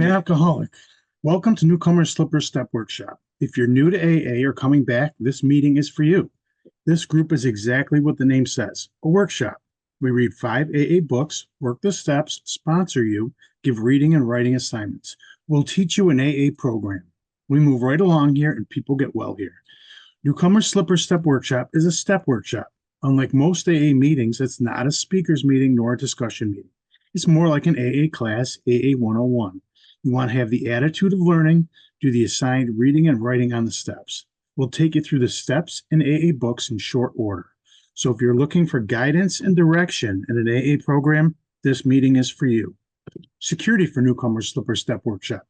I'm an alcoholic. Welcome to Newcomers Slipper Step Workshop. If you're new to AA or coming back, this meeting is for you. This group is exactly what the name says, a workshop. We read 5 AA books, work the steps, sponsor you, give reading and writing assignments. We'll teach you an AA program. We move right along here and people get well here. Newcomers Slipper Step Workshop is a step workshop. Unlike most AA meetings, it's not a speakers meeting nor a discussion meeting. It's more like an AA class, AA 101. You want to have the attitude of learning, do the assigned reading and writing on the steps. We'll take you through the steps in AA books in short order. So if you're looking for guidance and direction in an AA program, this meeting is for you. Security for Newcomers Slipper Step Workshop.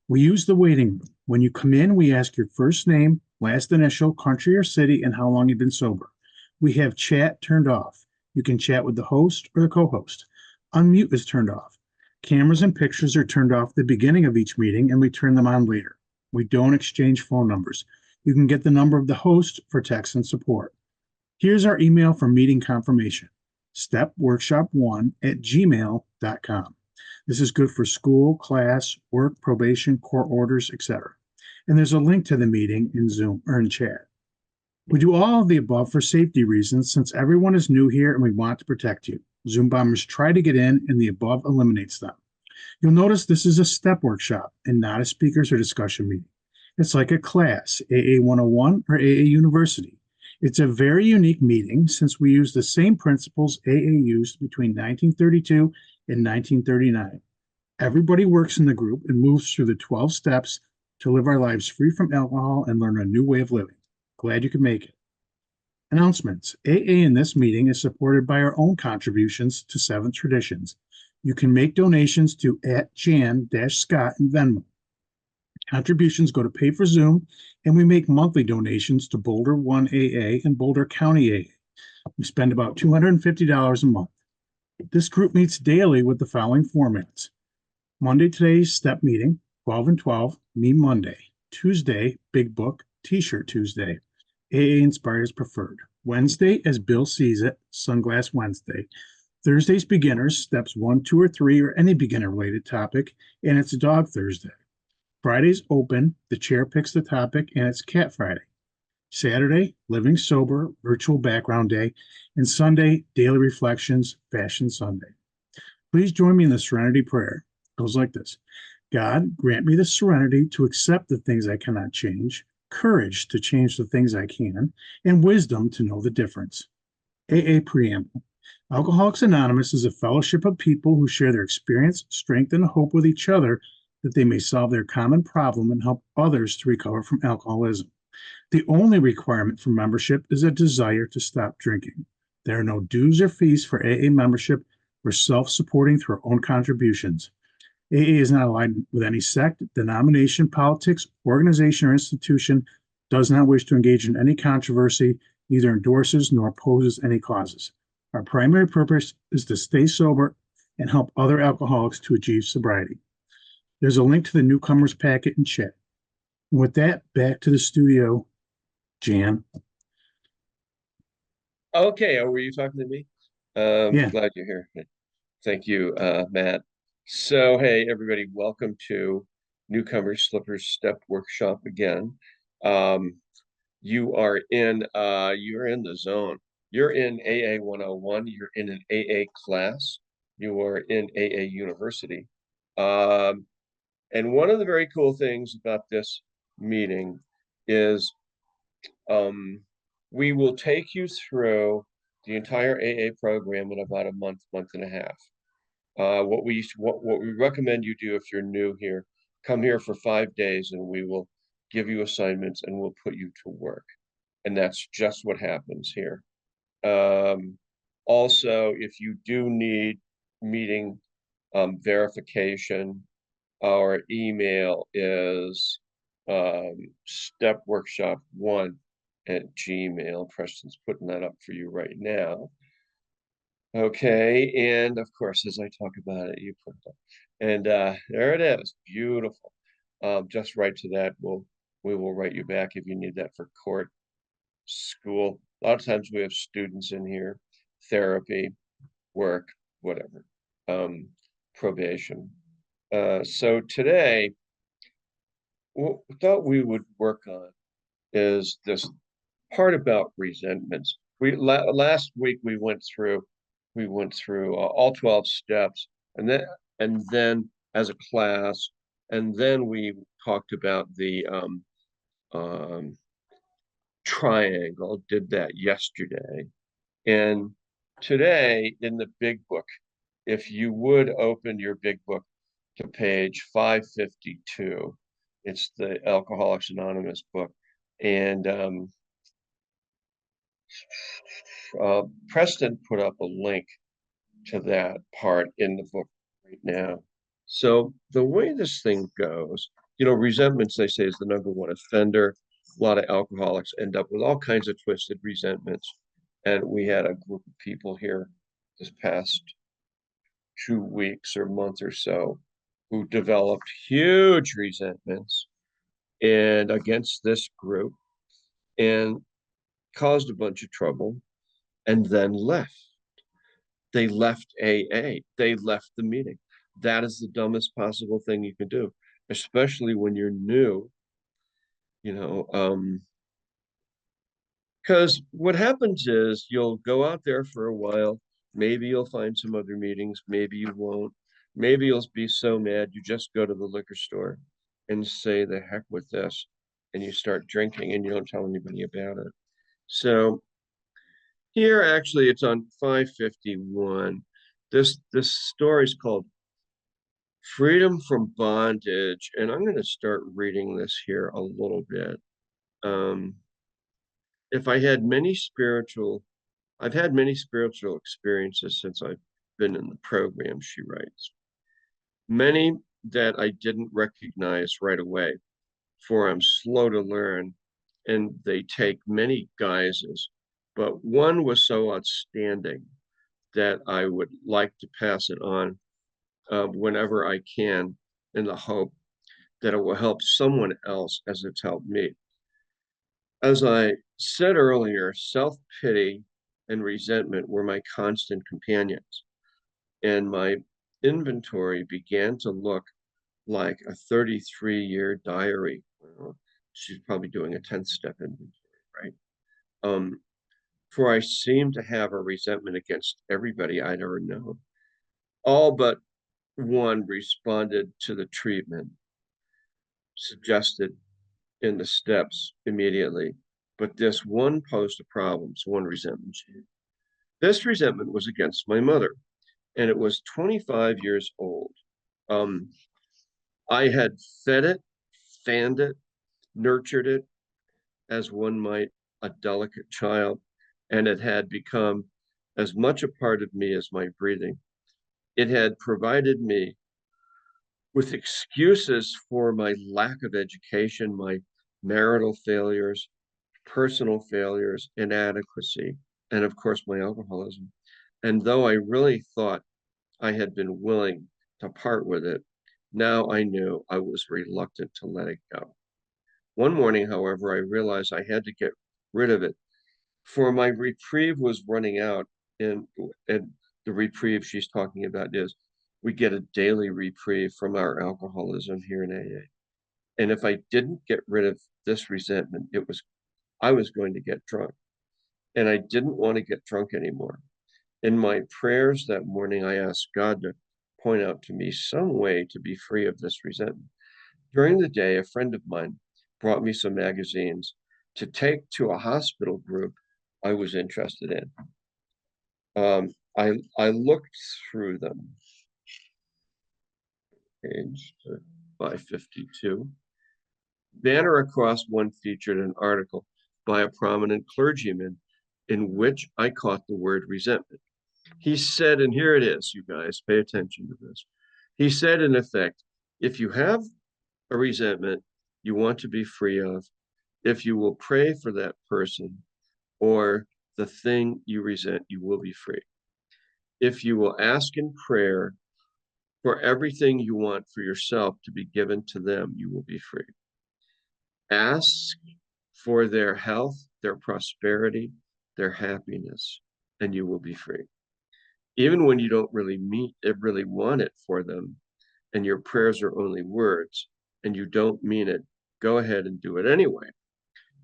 We use the waiting room. When you come in, we ask your first name, last initial, country or city, and how long you've been sober. We have chat turned off. You can chat with the host or the co-host. Unmute is turned off. Cameras and pictures are turned off at the beginning of each meeting, and we turn them on later. We don't exchange phone numbers. You can get the number of the host for text and support. Here's our email for meeting confirmation, stepworkshop1@gmail.com. This is good for school, class, work, probation, court orders, etc. And there's a link to the meeting in Zoom or in chat. We do all of the above for safety reasons since everyone is new here and we want to protect you. Zoom bombers try to get in and the above eliminates them. You'll notice this is a step workshop and not a speakers or discussion meeting. It's like a class, AA 101 or AA University. It's a very unique meeting since we use the same principles AA used between 1932 and 1939. Everybody works in the group and moves through the 12 steps to live our lives free from alcohol and learn a new way of living. Glad you could make it. Announcements. AA in this meeting is supported by our own contributions to Seventh Traditions. You can make donations to @Jann-Scott in Venmo. Contributions go to pay for Zoom, and we make monthly donations to Boulder 1 AA and Boulder County AA. We spend about $250 a month. This group meets daily with the following formats. Monday, today's step meeting, 12 and 12, Me Monday. Tuesday, Big Book, T-shirt Tuesday. AA Inspires Preferred. Wednesday, as Bill sees it, Sunglass Wednesday. Thursday's beginners, steps 1, 2, or 3, or any beginner-related topic, and it's Dog Thursday. Friday's open, the chair picks the topic, and it's Cat Friday. Saturday, Living Sober, Virtual Background Day, and Sunday, Daily Reflections, Fashion Sunday. Please join me in the Serenity Prayer. It goes like this. God, grant me the serenity to accept the things I cannot change, courage to change the things I can, and wisdom to know the difference. AA Preamble. Alcoholics Anonymous is a fellowship of people who share their experience, strength, and hope with each other that they may solve their common problem and help others to recover from alcoholism. The only requirement for membership is a desire to stop drinking. There are no dues or fees for AA membership. We're self-supporting through our own contributions. AA is not aligned with any sect, denomination, politics, organization, or institution, does not wish to engage in any controversy, neither endorses nor opposes any causes. Our primary purpose is to stay sober and help other alcoholics to achieve sobriety. There's a link to the newcomers packet in chat. And with that, back to the studio, Jann. Okay, were you talking to me? Yeah, Glad you're here. Thank you, Matt. So, hey, everybody, welcome to Newcomers Slippers Step Workshop again. Um, you're in the zone. You're in AA 101. You're in an AA class. You are in AA University. Um, and one of the very cool things about this meeting is um, we will take you through the entire AA program in about a month, month and a half. What we recommend you do if you're new here, come here for 5 days and we will give you assignments and we'll put you to work. And that's just what happens here. Also, if you do need meeting verification, our email is stepworkshop1@gmail. Preston's putting that up for you right now. Okay, and of course, as I talk about it, you put it up. And there it is, beautiful. Just write to that. We will write you back if you need that for court, school. A lot of times we have students in here, therapy, work, whatever, probation. So today, what we thought we would work on is this part about resentments. Last week we went through all 12 steps, and then as a class, and then we talked about the um, triangle. Did that yesterday, and today in the big book, if you would open your big book to page 552, it's the Alcoholics Anonymous book, and Preston put up a link to that part in the book right now. So the way this thing goes, resentments, they say, is the number one offender. A lot of alcoholics end up with all kinds of twisted resentments. And we had a group of people here this past 2 weeks or month or so who developed huge resentments and against this group and caused a bunch of trouble and then left. They left AA. They left the meeting. That is the dumbest possible thing you can do, especially when you're new, you know. Because what happens is you'll go out there for a while. Maybe you'll find some other meetings. Maybe you won't. Maybe you'll be so mad you just go to the liquor store and say the heck with this, and you start drinking and you don't tell anybody about it. So here, actually, it's on 551. This story is called Freedom from Bondage, and I'm going to start reading this here a little bit. Um, if I had many spiritual, I've had many spiritual experiences since I've been in the program, she writes. Many that I didn't recognize right away, for I'm slow to learn, and they take many guises. But one was so outstanding that I would like to pass it on whenever I can, in the hope that it will help someone else as it's helped me. As I said earlier, self-pity and resentment were my constant companions, and my inventory began to look like a 33-year diary. Well, she's probably doing a 10th step inventory, right? For I seemed to have a resentment against everybody I'd ever known. All but one responded to the treatment suggested in the steps immediately. But this one posed a problem, so one resentment. This resentment was against my mother, and it was 25 years old. Um, I had fed it, fanned it, nurtured it as one might a delicate child, and it had become as much a part of me as my breathing. It had provided me with excuses for my lack of education, my marital failures, personal failures, inadequacy, and of course, my alcoholism. And though I really thought I had been willing to part with it, now I knew I was reluctant to let it go. One morning, however, I realized I had to get rid of it, for my reprieve was running out. And the reprieve she's talking about is we get a daily reprieve from our alcoholism here in AA. And if I didn't get rid of this resentment, I was going to get drunk. And I didn't want to get drunk anymore. In my prayers that morning, I asked God to point out to me some way to be free of this resentment. During the day, a friend of mine brought me some magazines to take to a hospital group I was interested in. I looked through them. Page 552. Banner across one featured an article by a prominent clergyman in which I caught the word resentment. He said, and here it is, you guys, pay attention to this. He said, in effect, if you have a resentment you want to be free of, if you will pray for that person or the thing you resent, you will be free. If you will ask in prayer for everything you want for yourself to be given to them, you will be free. Ask for their health, their prosperity, their happiness, and you will be free. Even when you don't really want it for them, and your prayers are only words and you don't mean it, go ahead and do it anyway.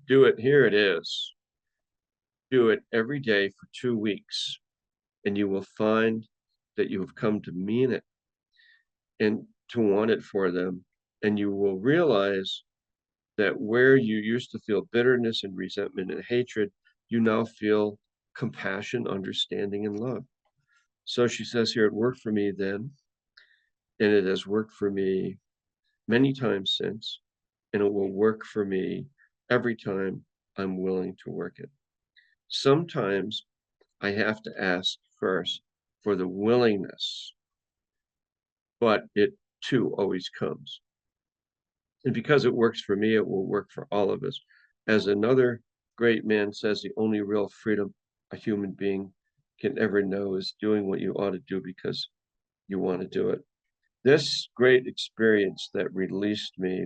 Do it. Here it is. Do it every day for 2 weeks, and you will find that you have come to mean it and to want it for them. And you will realize that where you used to feel bitterness and resentment and hatred, you now feel compassion, understanding, and love. So she says here, it worked for me then, and it has worked for me many times since, and it will work for me every time I'm willing to work it. Sometimes I have to ask first for the willingness, but it too always comes. And because it works for me, it will work for all of us. As another great man says, the only real freedom a human being can ever know is doing what you ought to do because you want to do it. This great experience that released me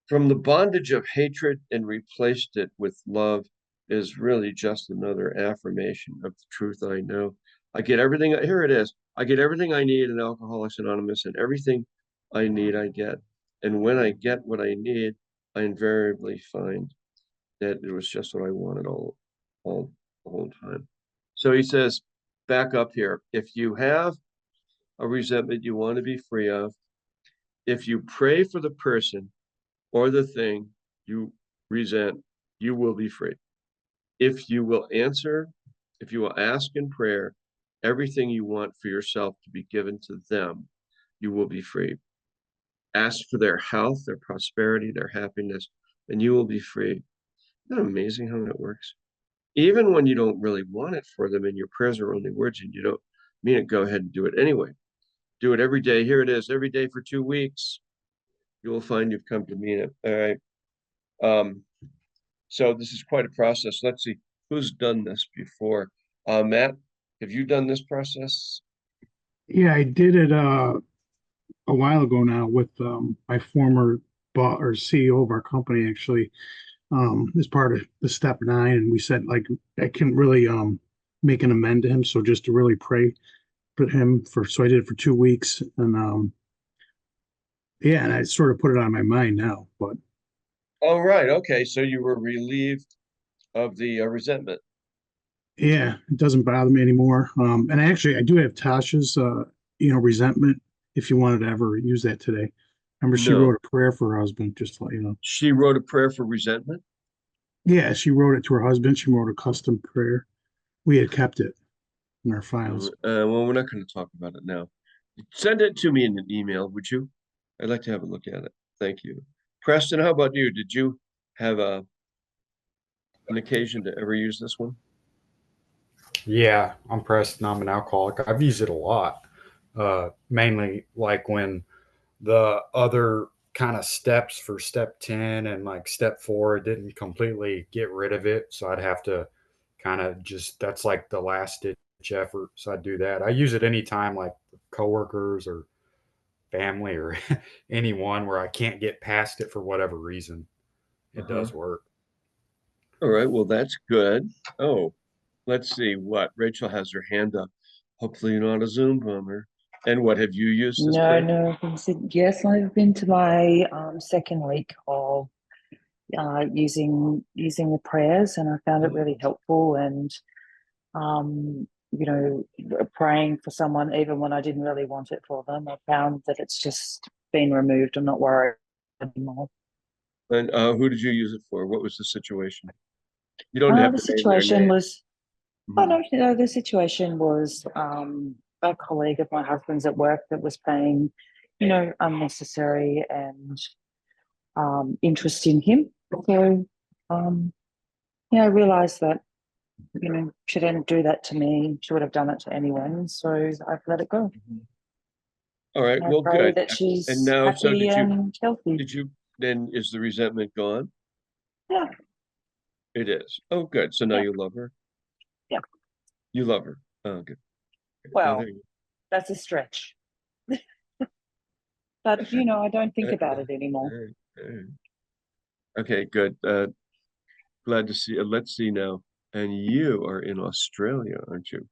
from the bondage of hatred and replaced it with love is really just another affirmation of the truth I know. I get everything, here it is. I get everything I need in Alcoholics Anonymous, and everything I need, I get. And when I get what I need, I invariably find that it was just what I wanted all the whole time. So he says, back up here. If you have a resentment you want to be free of, if you pray for the person or the thing you resent, you will be free. If you will answer, if you will ask in prayer everything you want for yourself to be given to them, you will be free. Ask for their health, their prosperity, their happiness, and you will be free. Isn't that amazing how that works? Even when you don't really want it for them and your prayers are only words and you don't mean it, go ahead and do it anyway. Do it every day. Here it is, every day for 2 weeks. You will find you've come to mean it. All right. So this is quite a process. Let's see who's done this before. Matt, have you done this process? Yeah, I did it a while ago now with my former boss or CEO of our company actually as part of the step 9, and we said like I can really make an amend to him, so just to really pray for him for so I did it for 2 weeks, and yeah, and I sort of put it on my mind now, but Oh, right. Okay. So you were relieved of the resentment. yeah, it doesn't bother me anymore. And actually, I do have Tasha's, resentment. If you wanted to ever use that today, remember she No, wrote a prayer for her husband, just to let you know. she wrote a prayer for resentment. Yeah, she wrote it to her husband. She wrote a custom prayer. We had kept it in our files. Well, we're not going to talk about it now. Send it to me in an email, would you? I'd like to have a look at it. Thank you. Preston, how about you? Did you have an occasion to ever use this one? Yeah, I'm Preston. I'm an alcoholic. I've used it a lot, mainly like when the other kind of steps for step 10 and like step 4 it didn't completely get rid of it. So I'd have to kind of just, that's like the last ditch effort. So I'd do that. I use it anytime, like coworkers or family or anyone where I can't get past it for whatever reason. It Uh-huh. does work. All right, well, that's good. Oh, let's see what Rachel has her hand up. Hopefully you're not a Zoom bomber. And what have you used this No, prayer? no. Yes, I've been to my second week of using the prayers, and I found it really helpful. And praying for someone even when I didn't really want it for them, I found that it's just been removed. I'm not worried anymore. And who did you use it for? What was the situation? You don't have The to name their situation name. was, oh Mhm. no, the situation was a colleague of my husband's at work that was paying, unnecessary and interest in him. So, I realised that, she didn't do that to me. She would have done it to anyone. So I've let it go. All right, And I well, pray good. that And she's now, so happy and healthy. then is the resentment gone? Yeah, It is. Oh, good. So now yeah, you love her? yeah. You love her. Oh, good. Now there Well, you that's a stretch. But, I don't think go. about it anymore. Okay, good. Glad to see. Let's see now. And you are in Australia, aren't you?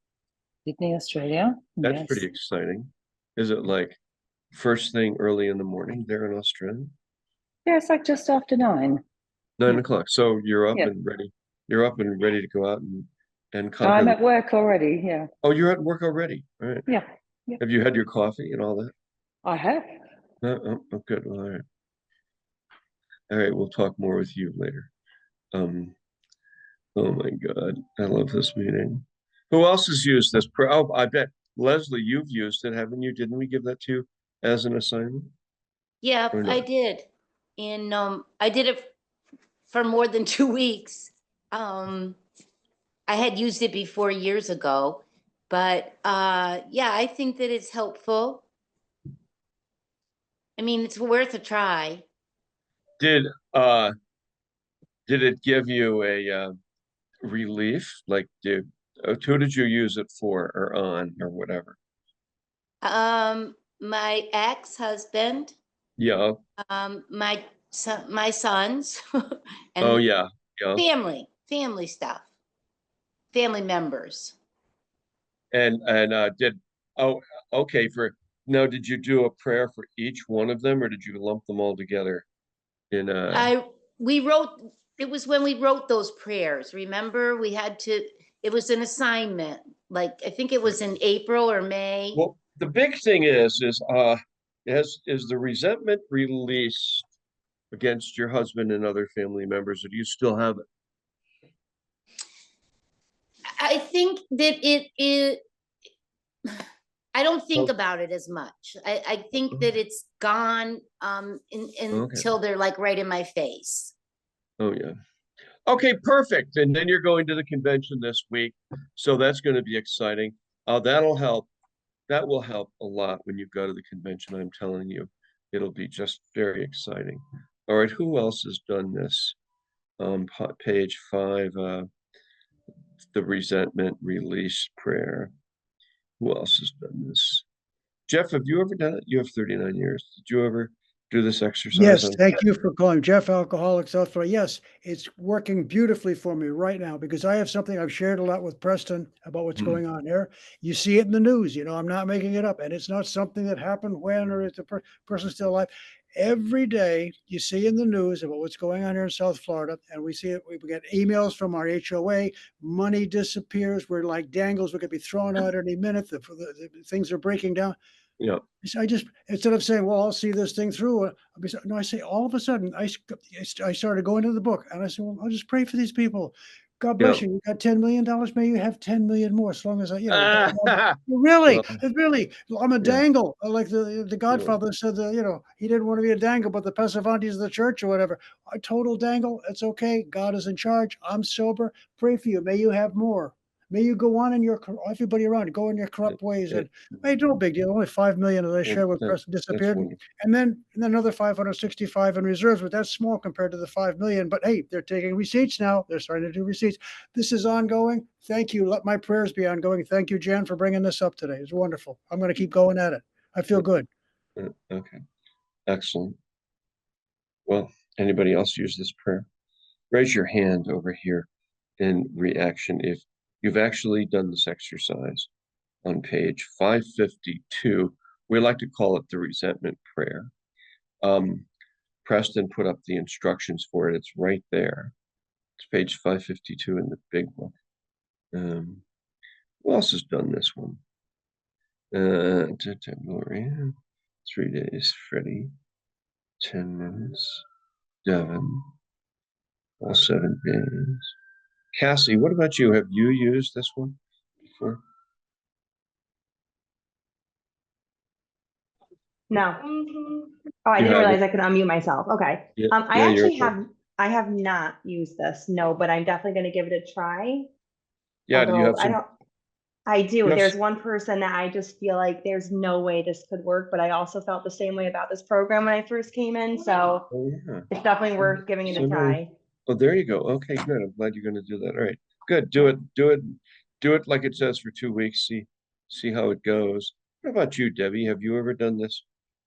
Sydney, Australia. That's pretty Yes. exciting. Is it like first thing early in the morning there in Australia? Yeah, it's like just after 9. 9 o'clock. So you're up Yeah. and ready. You're up and ready to go out and conquer I'm the. at work already. Yeah. Oh, you're at work already. All right. Yeah. Have you had your coffee and all that? I have. Oh, good. Well, all right. All right. We'll talk more with you later. Oh my God. I love this meeting. Who else has used this? Oh, I bet Leslie, you've used it, haven't you? Didn't we give that to you as an assignment? Yeah, Or no? I did. And I did it for more than 2 weeks. I had used it before years ago, but yeah, I think that it's helpful. I mean, it's worth a try. Did it give you a relief? Like who did you use it for or on or whatever? My ex-husband, Yeah. my son, my sons, Oh and yeah. Yeah. family stuff, family members. And did oh okay for now, did you do a prayer for each one of them or did you lump them all together in We wrote, it was when we wrote those prayers, remember? We had to, it was an assignment, like, I think it was in April or May. well, the big thing is is the resentment released against your husband and other family members, or do you still have it? I think that I don't think Oh. about it as much. I think that it's gone until they're like right in my face. Oh yeah. Okay, perfect. And then you're going to the convention this week, so that's going to be exciting. That'll help. That will help a lot when you go to the convention. I'm telling you, it'll be just very exciting. All right, who else has done this? Page 5, the resentment release prayer. Who else has done this? Jeff, have you ever done it? You have 39 years. Did you ever do this exercise? Yes, thank you for calling. Jeff, Alcoholics South Florida. Yes, it's working beautifully for me right now because I have something I've shared a lot with Preston about what's going on here. You see it in the news, I'm not making it up. And it's not something that happened when or it's a person still alive. Every day you see in the news about what's going on here in South Florida, and we see it. We get emails from our HOA. Money disappears. We're like dangles. We could be thrown out any minute. The things are breaking down. Yeah. I just, instead of saying, well, I'll see this thing through, no, I say, all of a sudden, I started going to the book and I said, well, I'll just pray for these people. God bless you. You got $10 million. May you have 10 million more, as long as I, really, really, I'm a dangle. Like the Godfather said, he didn't want to be a dangle, but the Passavantes of the church or whatever. A total dangle. It's okay. God is in charge. I'm sober. Pray for you. May you have more. May you go on in everybody around, go in your corrupt ways. And hey, no big deal. Only 5 million as I shared with Preston disappeared. And then another 565 in reserves, but that's small compared to the 5 million. But hey, they're taking receipts now. They're starting to do receipts. This is ongoing. Thank you. Let my prayers be ongoing. Thank you, Jann, for bringing this up today. It's wonderful. I'm going to keep going at it. I feel good. Okay. Excellent. Well, anybody else use this prayer? Raise your hand over here in reaction if you've actually done this exercise on page 552. We like to call it the resentment prayer. Preston put up the instructions for it. It's right there. It's page 552 in the big book. Who else has done this one? Gloria, 3 days, Freddie, 10 minutes, Devin, all 7 days. Cassie, what about you? Have you used this one before? No. Oh, I didn't realize I could unmute myself. Okay. Yeah, I actually have not used this. No, but I'm definitely going to give it a try. Yeah, do you have some? I do. There's one person that I just feel like there's no way this could work, but I also felt the same way about this program when I first came in. So it's definitely worth giving it a try. Oh, there you go. Okay, good. I'm glad you're going to do that. All right, good. Do it like it says for 2 weeks. See how it goes. What about you, Debbie? Have you ever done this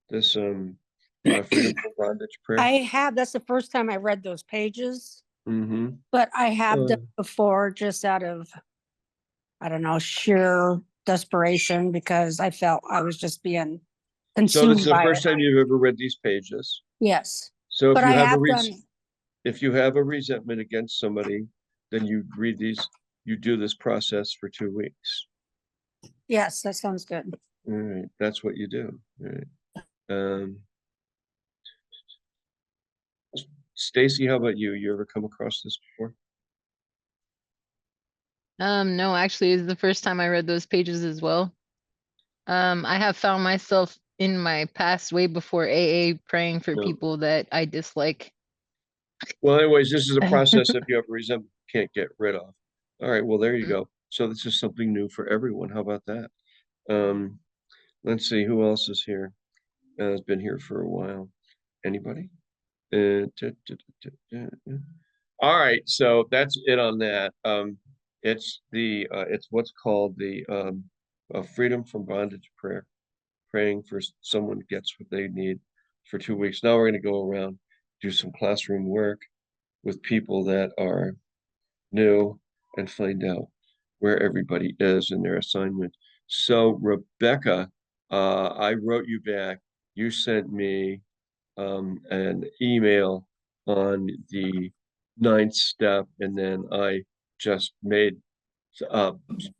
freedom from bondage prayer? I have. That's the first time I read those pages. Mm-hmm. But I have done it before just out of, I don't know, sheer desperation because I felt I was just being So this is consumed the by first it. time you've ever read these pages. Yes, So if but you I have a have reason, done, if you have a resentment against somebody, then you read these, you do this process for 2 weeks. yes, that sounds good. All right, that's what you do. All right. Stacy, how about you? You ever come across this before? No, actually, it's the first time I read those pages as well. I have found myself in my past, way before AA, praying for No. people that I dislike. Well, anyways, this is a process if you have a resentment you can't get rid of. All right, well, there you Mm. go. So this is something new for everyone. How about that? Let's see, who else is here? Has been here for a while. Anybody? All right, so that's it on that. It's what's called the freedom from bondage prayer, praying for someone gets what they need for 2 weeks. Now we're going to go around, do some classroom work with people that are new and find out where everybody is in their assignment. So Rebecca, I wrote you back. You sent me an email on the 9th step, and then I just made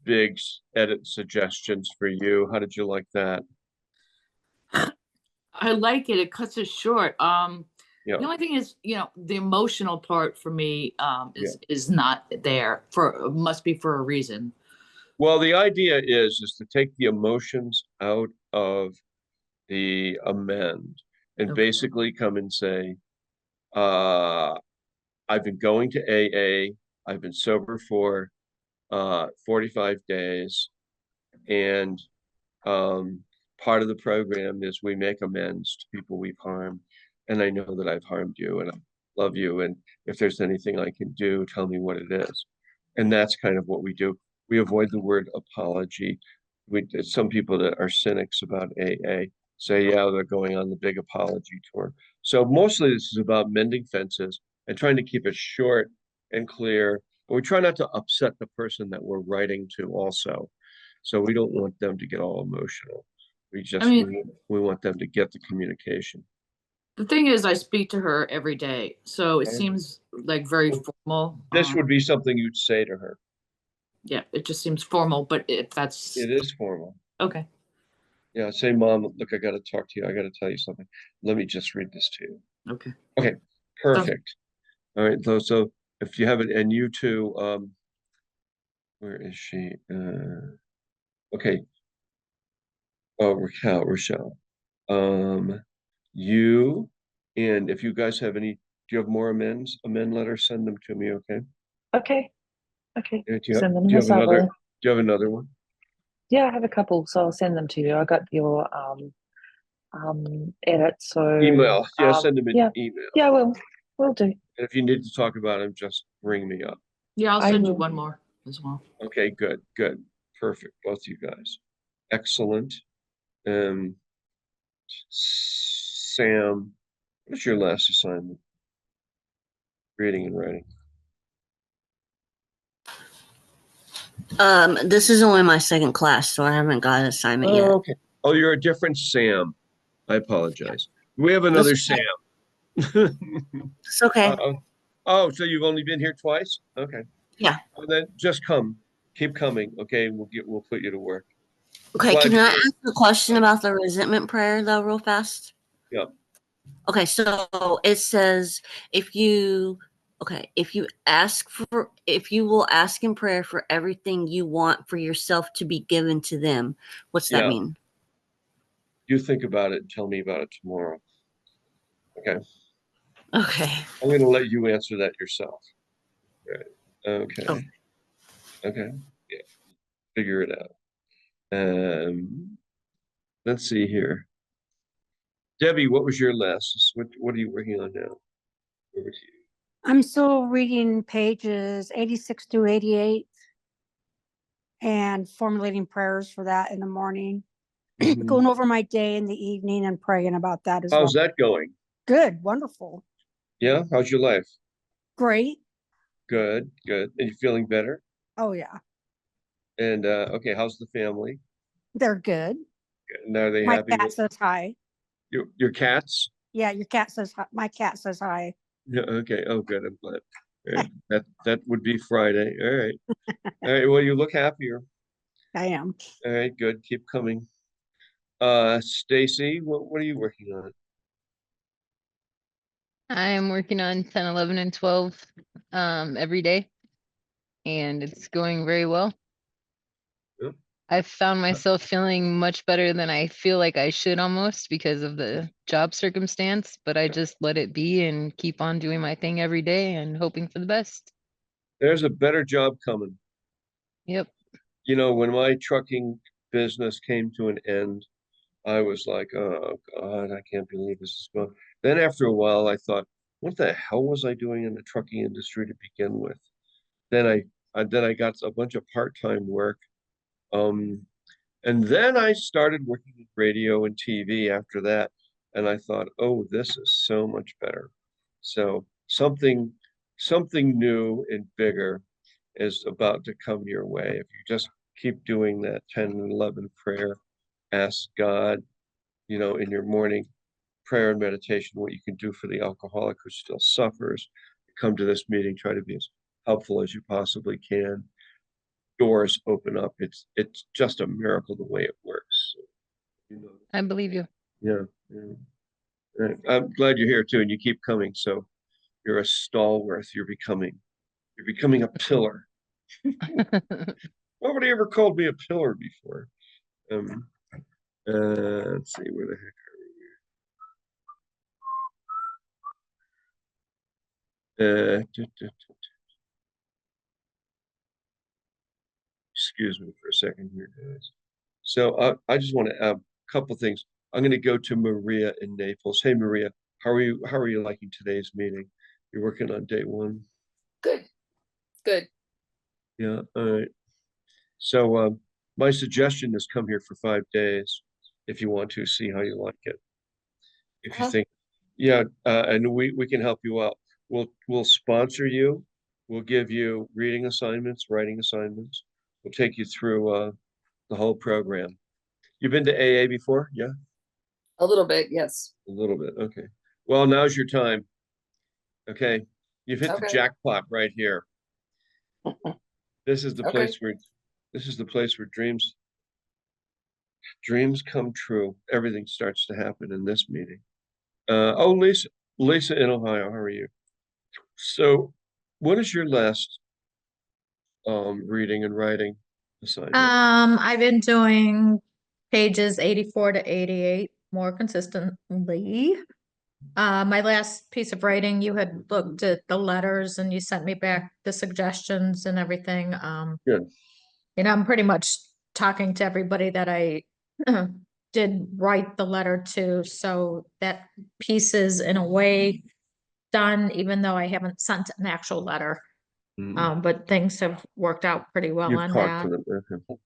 big edit suggestions for you. How did you like that? I like it. It cuts it short. Yeah. The only thing is, the emotional part for me is not there, must be for a reason. Well, the idea is to take the emotions out of the amend and Okay. basically come and say, I've been going to AA. I've been sober for 45 days. And part of the program is we make amends to people we've harmed. And I know that I've harmed you and I love you. And if there's anything I can do, tell me what it is. And that's kind of what we do. We avoid the word apology. Some people that are cynics about AA say, yeah, they're going on the big apology tour. So mostly this is about mending fences and trying to keep it short and clear. But we try not to upset the person that we're writing to also. So we don't want them to get all emotional. We want them to get the communication. The thing is, I speak to her every day, so it seems like very formal. This would be something you'd say to her. Yeah, it just seems formal, but if that's It is formal. okay. Yeah, say, Mom, look, I got to talk to you. I got to tell you something. Let me just read this to you. Okay. Okay, perfect. All right, so if you have it, and you too, where is she? Okay. Oh, Rochelle. You, and if you guys have any, do you have more amend letters? Send them to me, okay? Okay. Do you Send them have as other. do you have another one? Yeah, I have a couple, so I'll send them to you. I got your edit, so Email. Yeah, send them an yeah. email. Yeah, we'll do. And if you need to talk about them, just ring me up. Yeah, I'll I send you will. one more as well. Okay, good. Perfect. Both you guys. Excellent. Sam, what's your last assignment? Reading and writing. This is only my second class, so I haven't got an assignment yet. Okay. Oh, you're a different Sam. I apologize. We have another Sam. It's okay. Oh, so you've only been here twice? Okay. Yeah. Well, then just come. Keep coming. Okay, we'll put you to work. Okay, Glad can you I did. ask a question about the resentment prayer though, real fast? Yeah. Okay, so it says if you will ask in prayer for everything you want for yourself to be given to them. What's that Yeah. mean? You think about it and tell me about it tomorrow. Okay. Okay. I'm going to let you answer that yourself. Right. Okay. Oh. Okay. Yeah. Figure it out. Let's see here. Debbie, what was your last? What are you working on now? Over to you. I'm still reading pages 86 to 88 and formulating prayers for that in the morning. Mhm. Going over my day in the evening and praying about that as How's well. that going? Good, wonderful, Yeah. How's your life? great. Good. And you feeling better? Oh yeah, And okay, how's the family? they're good. Now are they My happy cat with says hi. your cats? Yeah, your cat says hi. My cat says hi. Yeah, okay. Oh, good. I'm glad. All right. That would be Friday. All right. All right. Well, you look happier. I am. All right, good. Keep coming. Stacy, what are you working on? I am working on 10, 11, and 12 every day, and it's going very well. Yep. I've found myself feeling much better than I feel like I should almost because of the job circumstance, but I just let it be and keep on doing my thing every day and hoping for the best. There's a better job coming. Yep. You know, when my trucking business came to an end, I was like, oh God, I can't believe this is going. Then after a while, I thought, what the hell was I doing in the trucking industry to begin with? Then I got a bunch of part-time work. And then I started working in radio and TV after that. And I thought, oh, this is so much better. So something new and bigger is about to come your way. If you just keep doing that 10 and 11 prayer, ask God, in your morning prayer and meditation, what you can do for the alcoholic who still suffers. Come to this meeting, try to be as helpful as you possibly can. Doors open up. It's just a miracle the way it works. I believe you. Yeah. I'm glad you're here too, and you keep coming. So you're a stalwart. You're becoming a pillar. Nobody ever called me a pillar before. Let's see, where the heck are we? Excuse me for a second here, guys. So I just want to add a couple things. I'm going to go to Maria in Naples. Hey, Maria, how are you liking today's meeting? You're working on day one? Good. Yeah, all right. So my suggestion is come here for 5 days if you want to see how you like it. If you think, yeah, and we can help you out. We'll sponsor you. We'll give you reading assignments, writing assignments. We'll take you through the whole program. You've been to AA before? Yeah, A little bit, yes. a little bit. Okay. Well, now's your time. Okay. You've hit the Okay. jackpot right here. This is the Okay. place where dreams come true. Everything starts to happen in this meeting. Oh, Lisa in Ohio, how are you? So, what is your last reading and writing assignment? I've been doing pages 84 to 88 more consistently. My last piece of writing, you had looked at the letters and you sent me back the suggestions and everything. Good. I'm pretty much talking to everybody that I did write the letter to, so that piece is in a way done, even though I haven't sent an actual letter. But things have worked out pretty well You've on talked that. to them. Okay.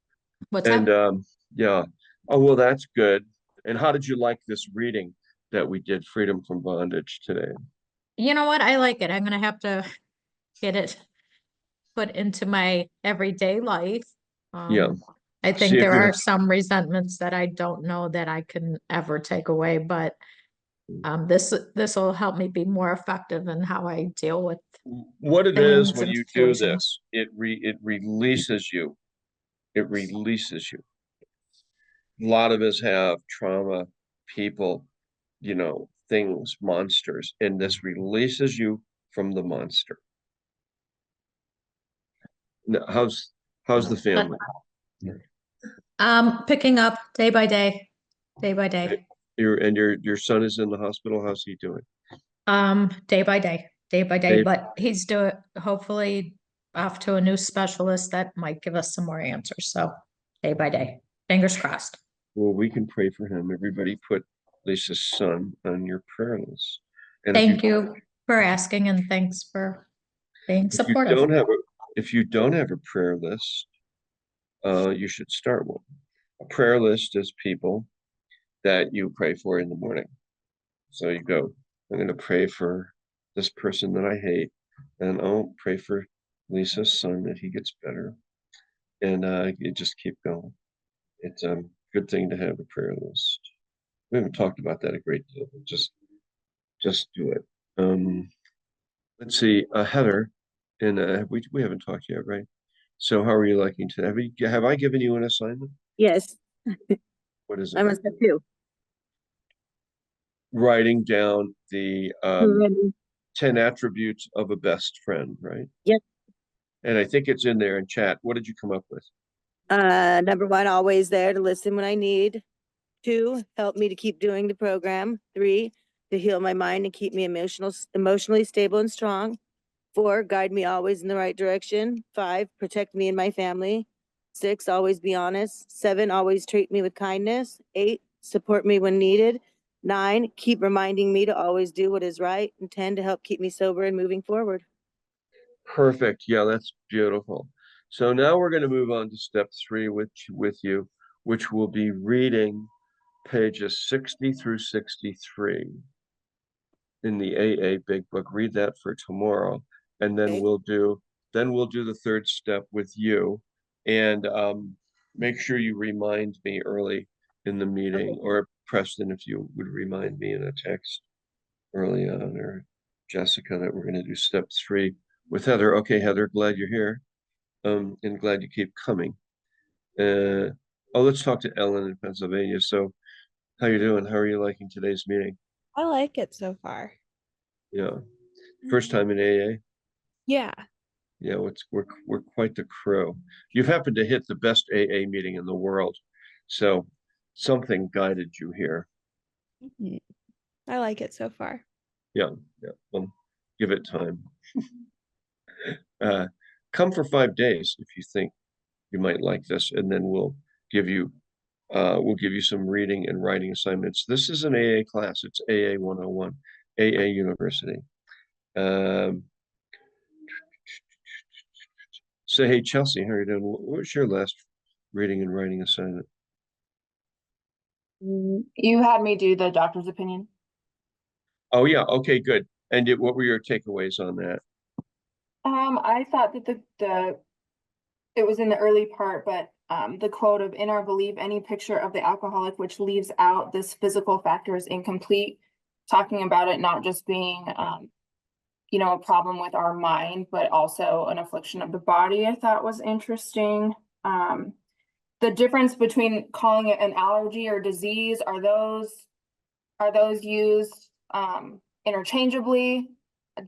What's And that? yeah. Oh, well, that's good. And how did you like this reading that we did, Freedom from Bondage, today? You know what? I like it. I'm gonna have to get it put into my everyday life. Yeah. I See think if there you are have- some resentments that I don't know that I can ever take away, but this will help me be more effective in how I deal with What it is things when and you do situations. this, it releases you. It releases you. A lot of us have trauma, people, things, monsters, and this releases you from the monster. Now, how's the family? Picking up day by day, day by day. Your son is in the hospital. How's he doing? Day by day, day by day, Day- but he's doing hopefully off to a new specialist that might give us some more answers. So day by day, fingers crossed. Well, we can pray for him. Everybody put Lisa's son on your prayer list. And Thank you for asking and thanks for being supportive. If you don't have a prayer list, you should start one. A prayer list is people that you pray for in the morning. So you go, I'm going to pray for this person that I hate, and I'll pray for Lisa's son that he gets better. And you just keep going. It's good thing to have a prayer list. We haven't talked about that a great deal, but just do it. Let's see, Heather, and we haven't talked yet, right? So how are you liking today? Have I given you an assignment? Yes, What is it? I'm on step 2. Writing down the Already. 10 attributes of a best friend, right? Yep. And I think it's in there in chat. What did you come up with? Number 1, always there to listen when I need. 2, help me to keep doing the program. 3, to heal my mind and keep me emotionally stable and strong. 4, guide me always in the right direction. 5, protect me and my family. 6, always be honest. 7, always treat me with kindness. 8, support me when needed. 9, keep reminding me to always do what is right. And 10, to help keep me sober and moving forward. Perfect. Yeah, that's beautiful. So now we're going to move on to step 3 with you, which will be reading pages 60 through 63 in the AA Big Book. Read that for tomorrow, and then Okay. we'll do the third step with you, and make sure you remind me early in the meeting, or Preston, if you would remind me in a text early on, or Jessica, that we're going to do step 3 with Heather. Okay, Heather, glad you're here, and glad you keep coming. Let's talk to Ellen in Pennsylvania. So, how you doing? How are you liking today's meeting? I like it so far. Yeah, first time in AA. Yeah. Yeah, we're quite the crew. You've happened to hit the best AA meeting in the world, so something guided you here. Mhm. I like it so far. Yeah. Well, give it time. Come for 5 days if you think you might like this, and then we'll give you some reading and writing assignments. This is an AA class. It's AA 101, AA University. Say, hey, Chelsea, how are you doing? What was your last reading and writing assignment? You had me do the doctor's opinion. Oh, yeah. Okay, good. And what were your takeaways on that? I thought that it was in the early part, but the quote of "in our belief, any picture of the alcoholic which leaves out this physical factor is incomplete," talking about it not just being a problem with our mind, but also an affliction of the body, I thought was interesting. The difference between calling it an allergy or disease, are those used interchangeably?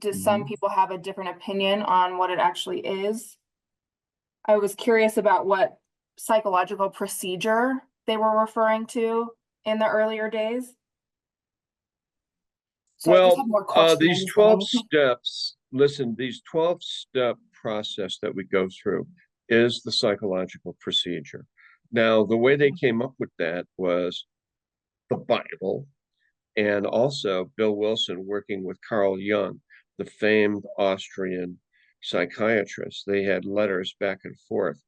Do some people have a different opinion on what it actually is? I was curious about what psychological procedure they were referring to in the earlier days. So I just have more questions these than 12 anything. steps, listen, these 12-step process that we go through is the psychological procedure. Now, the way they came up with that was the Bible, and also Bill Wilson working with Carl Jung, the famed Austrian psychiatrist. They had letters back and forth.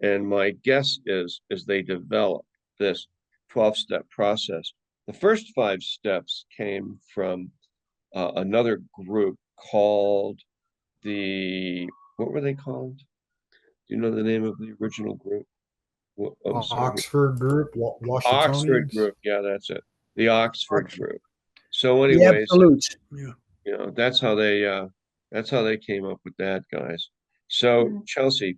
And my guess is they developed this 12-step process. The first 5 steps came from another group called what were they called? Do you know the name of the original group? Oxford group, Oxford Washingtonians. group. Yeah, that's it. The Oxford group. So The anyways, absolutes. Yeah. that's how they came up with that, guys. So Chelsea,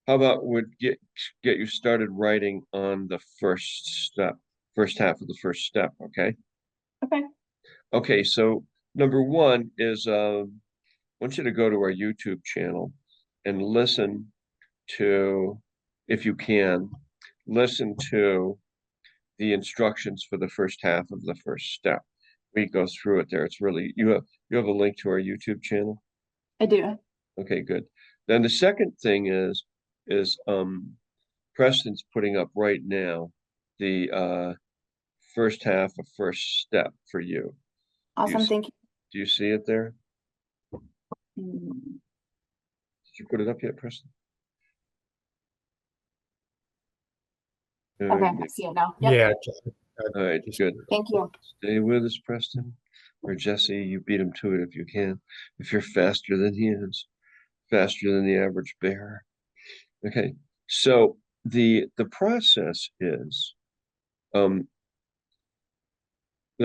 how about would get you started writing on the first half of the first step, okay? Okay. Okay, so number 1 is I want you to go to our YouTube channel and listen to, if you can, listen to the instructions for the first half of the first step. We go through it there. It's really, you have a link to our YouTube channel? I do. Okay, good. Then the second thing is Preston's putting up right now the first half of first step for you. Awesome, thank you. Do you see it there? Mm. Did you put it up yet, Preston? Okay, I see it now. Yep. Yeah. All right, good. Thank you. Stay with us, Preston. Or Jesse, you beat him to it if you can. If you're faster than he is, faster than the average bear. Okay, so the process is, the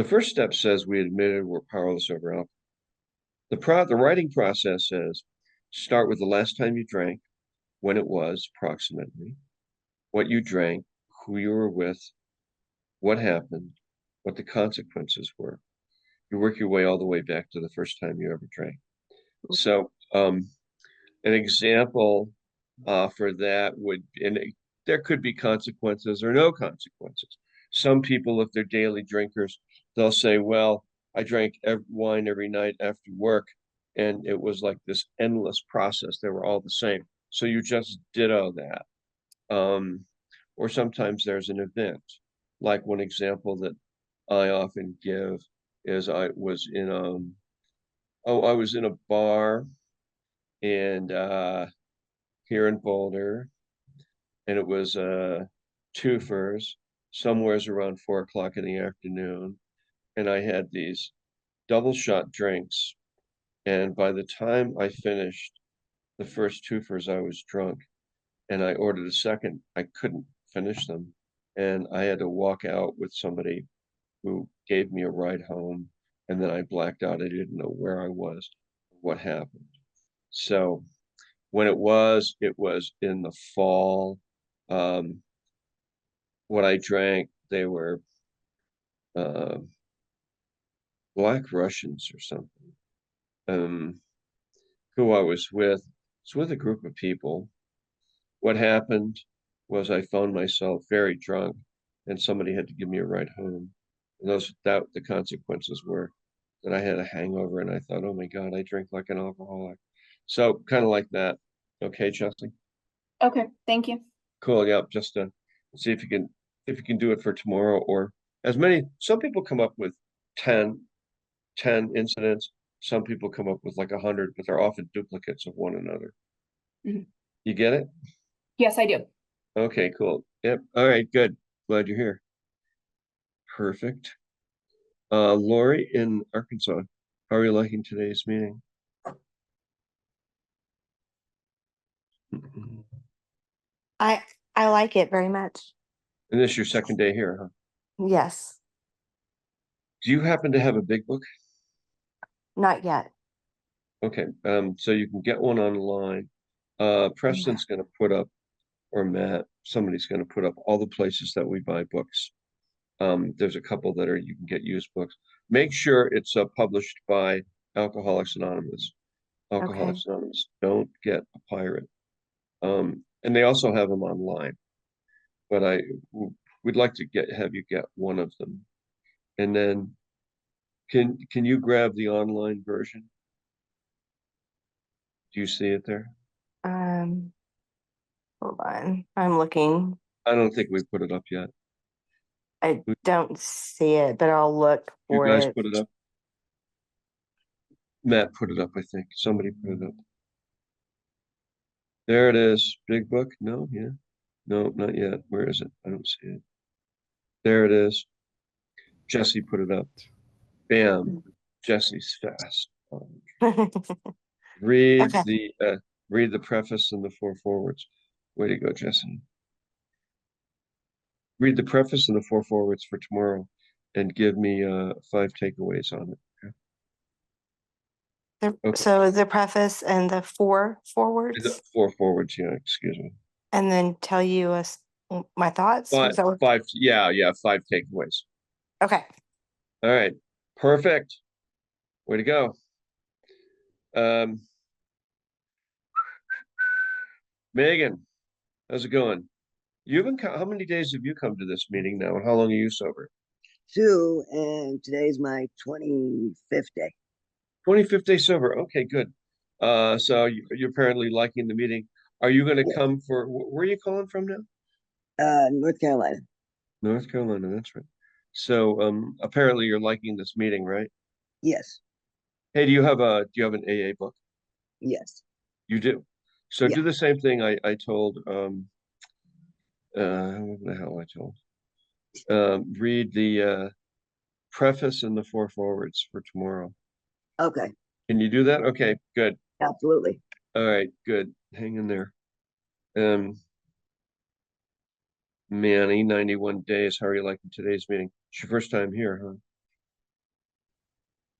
first step says we admitted we're powerless over alcohol. The writing process says start with the last time you drank, when it was approximately, what you drank, who you were with, what happened, what the consequences were. You work your way all the way back to the first time you ever drank. So an example for that would, and there could be consequences or no consequences. Some people, if they're daily drinkers, they'll say, well, I drank wine every night after work, and it was like this endless process. They were all the same. So you just ditto that. Or sometimes there's an event. Like one example that I often give is I was in a bar and here in Boulder, and it was twofers, somewhere's around 4 o'clock in the afternoon, and I had these double shot drinks, and by the time I finished the first twofers, I was drunk, and I ordered a second. I couldn't finish them, and I had to walk out with somebody who gave me a ride home, and then I blacked out. I didn't know where I was, what happened. So when it was in the fall. What I drank, they were Black Russians or something. Who I was with a group of people. What happened was I found myself very drunk, and somebody had to give me a ride home. And the consequences were that I had a hangover, and I thought, oh my God, I drink like an alcoholic. So kind of like that. Okay, Chelsea? Okay, thank you. Cool. Yeah, just to see if you can do it for tomorrow, or as many. Some people come up with 10 incidents. Some people come up with like 100, but they're often duplicates of one another. Mhm. You get it? Yes, I do. Okay, cool. Yep. All right, good. Glad you're here. Perfect. Lori in Arkansas, how are you liking today's meeting? I like it very much. And this is your second day here, huh? Yes, Do you happen to have a big book? not yet. Okay, so you can get one online. Preston's going to put up, or Matt, somebody's going to put up all the places that we buy books. There's a couple that you can get used books. Make sure it's published by Alcoholics Anonymous. Alcoholics Anonymous. Don't get a pirate. And they also have them online, but we'd like to have you get one of them. And then can you grab the online version? Do you see it there? Hold on. I'm looking. I don't think we put it up yet. I don't see it, but I'll look You for guys it. put it up? Matt put it up, I think. Somebody put it up. There it is. Big book? No, yeah. No, not yet. Where is it? I don't see it. There it is. Jesse put it up. Bam. Jesse's fast. Read the preface and the 4 forwards. Way to go, Jesse. Read the preface and the 4 forwards for tomorrow and give me 5 takeaways on it. Okay. So the preface and the 4 forwards, The 4 forwards, yeah, excuse me. and then tell you my thoughts. Five, 5 takeaways. Okay. All right. Perfect. Way to go. Megan, how's it going? How many days have you come to this meeting now, and how long are you sober? 2, and today's my 25th day. 25th day sober. Okay, good. So you're apparently liking the meeting. Are you going to come for, where are you calling from now? North Carolina. North Carolina, that's right. So apparently you're liking this meeting, right? Yes. Hey, do you have an AA book? Yes. You do. So do the same thing I told what the hell I told. Read the preface and the 4 forwards for tomorrow. Okay. Can you do that? Okay, good. Absolutely. All right, good. Hang in there. Manny, 91 days. How are you liking today's meeting? It's your first time here, huh?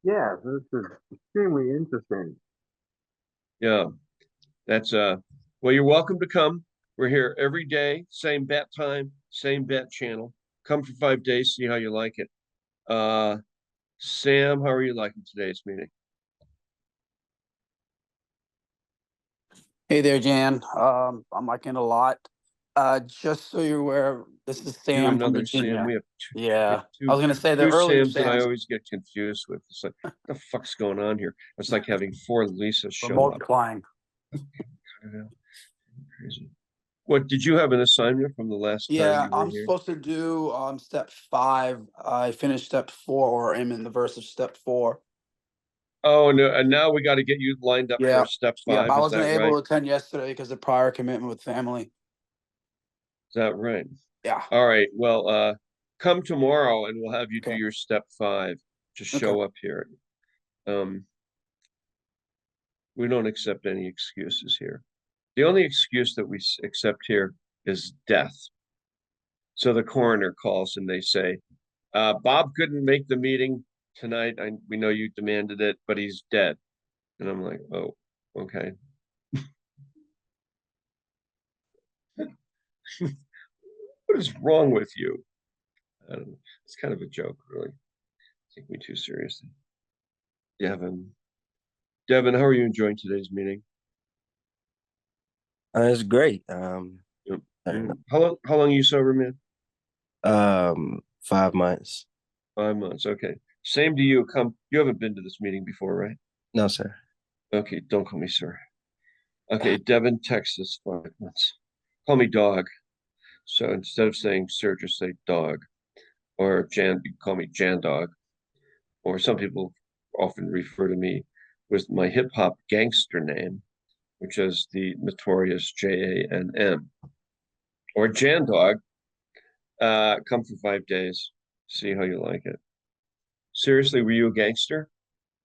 Yeah, this is extremely interesting. Yeah, that's well, you're welcome to come. We're here every day, same bat time, same bat channel. Come for 5 days, see how you like it. Sam, how are you liking today's meeting? Hey there, Jan. I'm liking it a lot. Just so you're aware, this is You Sam from another Sam. Virginia. We have Yeah, two, I was gonna say the two earlier Sams that I Sam's always get confused with. It's like, what the fuck's going on here? It's like having 4 Lisas were show up. multiplying. I don't know. Crazy. What did you have an assignment from the last time Yeah, you were I'm here? supposed to do step 5. I finished step 4, or am in the verse of step 4. Oh no, and now we got to get you lined up Yeah, for step yeah. 5. I Is wasn't that able right? to attend yesterday because of prior commitment with family. Is that right? Yeah. All right. Well, come tomorrow and we'll have you do your step 5. Just show up here. We don't accept any excuses here. The only excuse that we accept here is death. So the coroner calls and they say, Bob couldn't make the meeting tonight. We know you demanded it, but he's dead. And I'm like, oh, okay. What is wrong with you? I don't know. It's kind of a joke, really. Take me too seriously. Devin, how are you enjoying today's meeting? It's great. Yep. How long are you sober, man? 5 months. 5 months. Okay. Same to you. You haven't been to this meeting before, right? No, sir. Okay. Don't call me sir. Okay. Devin, Texas, 5 months. Call me dog. So instead of saying sir, just say dog. Or Jan, you call me Jan Dog. Or some people often refer to me with my hip hop gangster name, which is the notorious Jann. Or Jan Dog. Come for 5 days. See how you like it. Seriously, were you a gangster?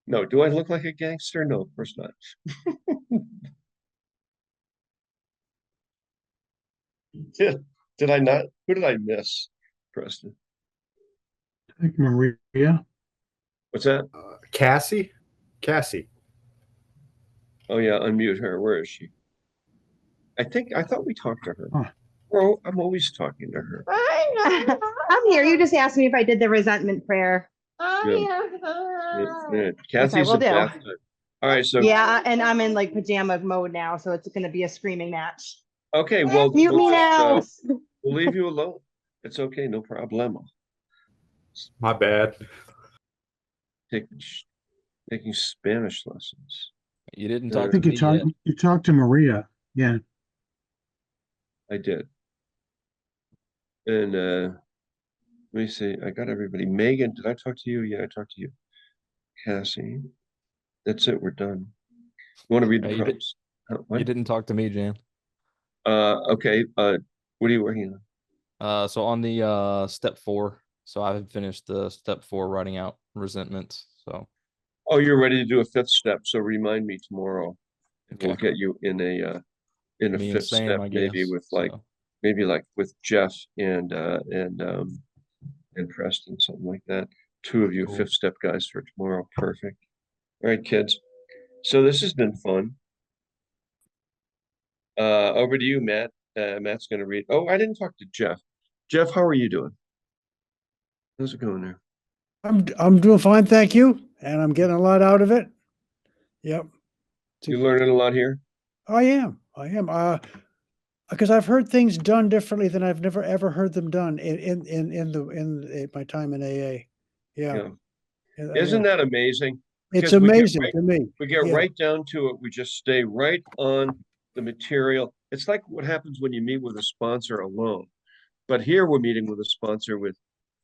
No. Do I look like a gangster? No, of course not. Yeah. Did I not? Who did I miss, Preston? I think Maria. What's that? Cassie. Oh yeah, unmute her. Where is she? I thought we talked to her. Huh. Well, I'm always talking to her. I'm here. You just asked me if I did the resentment prayer. Yeah. Yes, I Cassie's will in do. bath time. All right, so Yeah, and I'm in like pajama mode now, so it's going to be a screaming match. okay, well, Mute me now. We'll leave you alone. It's okay, no problemo. My bad. Taking Spanish lessons. You didn't I talk think to me yet. you talked to Maria. Yeah. I did. And let me see. I got everybody. Megan, did I talk to you? Yeah, I talked to you. Cassie. That's it. We're done. You want to read the prompts? You didn't talk to me, Jan. Okay. What are you working on? So on the step 4. So I have finished the step 4 writing out resentments. So. Oh, you're ready to do a 5th step. So remind me tomorrow. And we'll get you in a Me and 5th Sam, step, I maybe guess, with maybe like with Jeff and Preston, something like that. 2 of you Cool. 5th step guys for tomorrow. Perfect. All right, kids. So this has been fun. Over to you, Matt. Matt's going to read. Oh, I didn't talk to Jeff. Jeff, how are you doing? How's it going there? I'm doing fine, thank you, and I'm getting a lot out of it. Yep. You learning a lot here? I am. Because I've heard things done differently than I've never ever heard them done in my time in AA. Yeah. Isn't that amazing? It's Because amazing to me. We get Yeah. right down to it. We just stay right on the material. It's like what happens when you meet with a sponsor alone. But here we're meeting with a sponsor with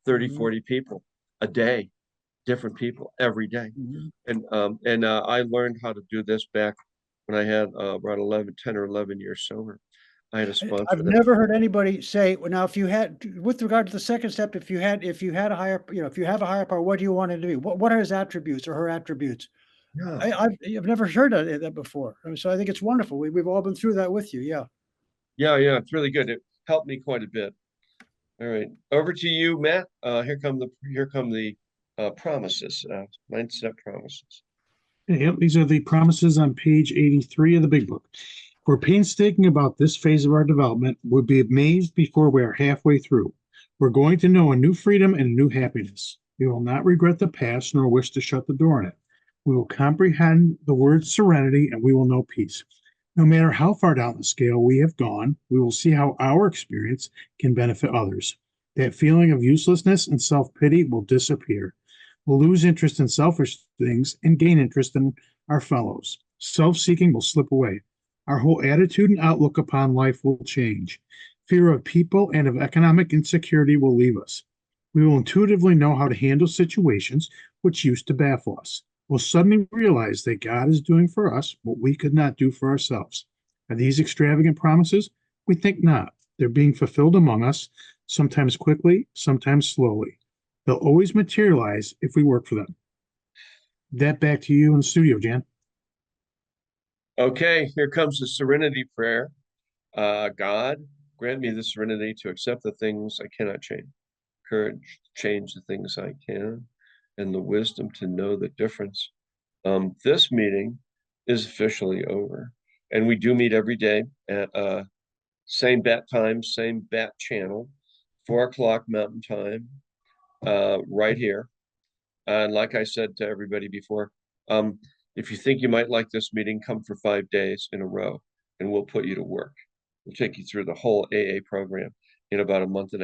30, 40 people a day, different people every day. And I learned how to do this back when I had about 10 or 11 years sober. I had a sponsor. I've never heard anybody say, well, now, if you had, with regard to the second step, if you had a higher, if you have a higher power, what do you want it to be? What are his attributes or her attributes? Yeah. I've never heard of that before. So I think it's wonderful. We've all been through that with you. Yeah. Yeah, it's really good. It helped me quite a bit. All right, over to you, Matt. Here come the promises, mindset promises. Yep, these are the promises on page 83 of the big book. If we're painstaking about this phase of our development, we'll be amazed before we are halfway through. We're going to know a new freedom and a new happiness. We will not regret the past nor wish to shut the door on it. We will comprehend the word serenity and we will know peace. No matter how far down the scale we have gone, we will see how our experience can benefit others. That feeling of uselessness and self-pity will disappear. We'll lose interest in selfish things and gain interest in our fellows. Self-seeking will slip away. Our whole attitude and outlook upon life will change. Fear of people and of economic insecurity will leave us. We will intuitively know how to handle situations which used to baffle us. We'll suddenly realize that God is doing for us what we could not do for ourselves. Are these extravagant promises? We think not. They're being fulfilled among us, sometimes quickly, sometimes slowly. They'll always materialize if we work for them. That back to you in the studio, Jann. Okay, here comes the serenity prayer. God, grant me the serenity to accept the things I cannot change, courage to change the things I can, and the wisdom to know the difference. This meeting is officially over, and we do meet every day at same bat time, same bat channel, 4 o'clock Mountain Time, right here. And like I said to everybody before, if you think you might like this meeting, come for 5 days in a row, and we'll put you to work. We'll take you through the whole AA program in about a month and a half.